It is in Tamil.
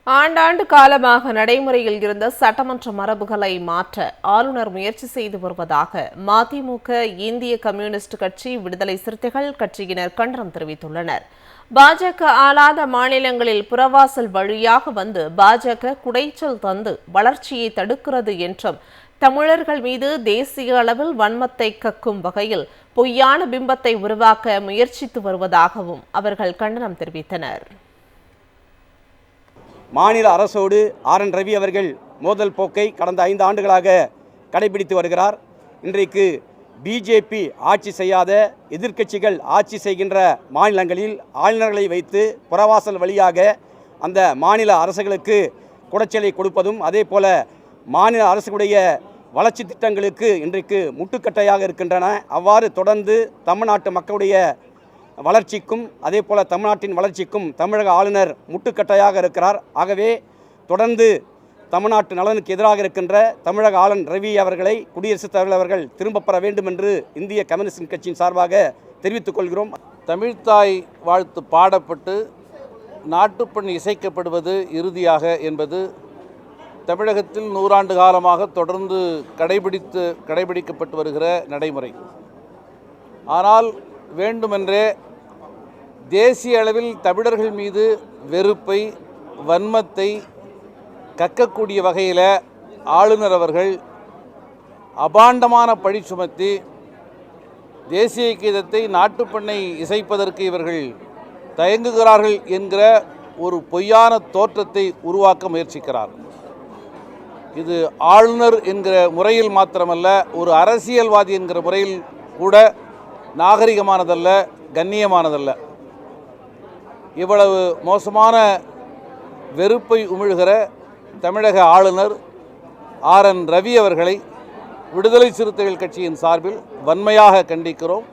ஆண்டாண்டு காலமாக நடைமுறையில் இருந்த சட்டமன்ற மரபுகளை மாற்ற ஆளுநர் முயற்சி செய்து வருவதாக மதிமுக, இந்திய கம்யூனிஸ்ட் கட்சி, விடுதலை சிறுத்தைகள் கட்சியினர் கண்டனம் தெரிவித்துள்ளனர். பாஜக ஆளாத மாநிலங்களில் புறவாசல் வழியாக வந்து பாஜக குடைச்சல் தந்து வளர்ச்சியை தடுக்கிறது என்றும், தமிழர்கள் மீது தேசிய அளவில் வன்மத்தை கக்கும் வகையில் பொய்யான பிம்பத்தை உருவாக்க முயற்சித்து வருவதாகவும் அவர்கள் கண்டனம் தெரிவித்தனர். மாநில அரசோடு RN ரவி அவர்கள் மோதல் போக்கை கடந்த 5 ஆண்டுகளாக கடைபிடித்து வருகிறார். இன்றைக்கு பிஜேபி ஆட்சி செய்யாத எதிர்க்கட்சிகள் ஆட்சி செய்கின்ற மாநிலங்களில் ஆளுநர்களை வைத்து புறவாசல் வழியாக அந்த மாநில அரசுகளுக்கு குடைச்சலை கொடுப்பதும், அதே போல மாநில அரசுடைய வளர்ச்சி திட்டங்களுக்கு இன்றைக்கு முட்டுக்கட்டையாக இருக்கின்றன. அவ்வாறு தொடர்ந்து தமிழ்நாட்டு மக்களுடைய வளர்ச்சிக்கும் அதே போல தமிழ்நாட்டின் வளர்ச்சிக்கும் தமிழக ஆளுநர் முட்டுக்கட்டையாக இருக்கிறார். ஆகவே தொடர்ந்து தமிழ்நாட்டு நலனுக்கு எதிராக இருக்கின்ற தமிழக ஆளுநர் ரவி அவர்களை குடியரசுத் தலைவர் அவர்கள் திரும்பப் பெற வேண்டும் என்று இந்திய கம்யூனிஸ்ட் கட்சியின் சார்பாக தெரிவித்துக் கொள்கிறோம். தமிழ்த்தாய் வாழ்த்து பாடப்பட்டு நாட்டுப்பண் இசைக்கப்படுவது இறுதியாக என்பது தமிழகத்தில் 100 ஆண்டு காலமாக தொடர்ந்து கடைபிடிக்கப்பட்டு வருகிற நடைமுறை. ஆனால் வேண்டுமென்றே தேசிய அளவில் தமிழர்கள் மீது வெறுப்பை, வன்மத்தை கக்கக்கூடிய வகையில் ஆளுநர் அவர்கள் அபாண்டமான பழி சுமத்தி தேசிய கீதத்தை நாட்டுப்பண்ணை இசைப்பதற்கு இவர்கள் தயங்குகிறார்கள் என்கிற ஒரு பொய்யான தோற்றத்தை உருவாக்க முயற்சிக்கிறார். இது ஆளுநர் என்கிற முறையில் மாத்திரமல்ல, ஒரு அரசியல்வாதி என்கிற முறையில் கூட நாகரிகமானதல்ல, கண்ணியமானதல்ல. இவ்வளவு மோசமான வெறுப்பை உமிழ்கிற தமிழக ஆளுநர் RN ரவி அவர்களை விடுதலை சிறுத்தைகள் கட்சியின் சார்பில் வன்மையாக கண்டிக்கிறோம்.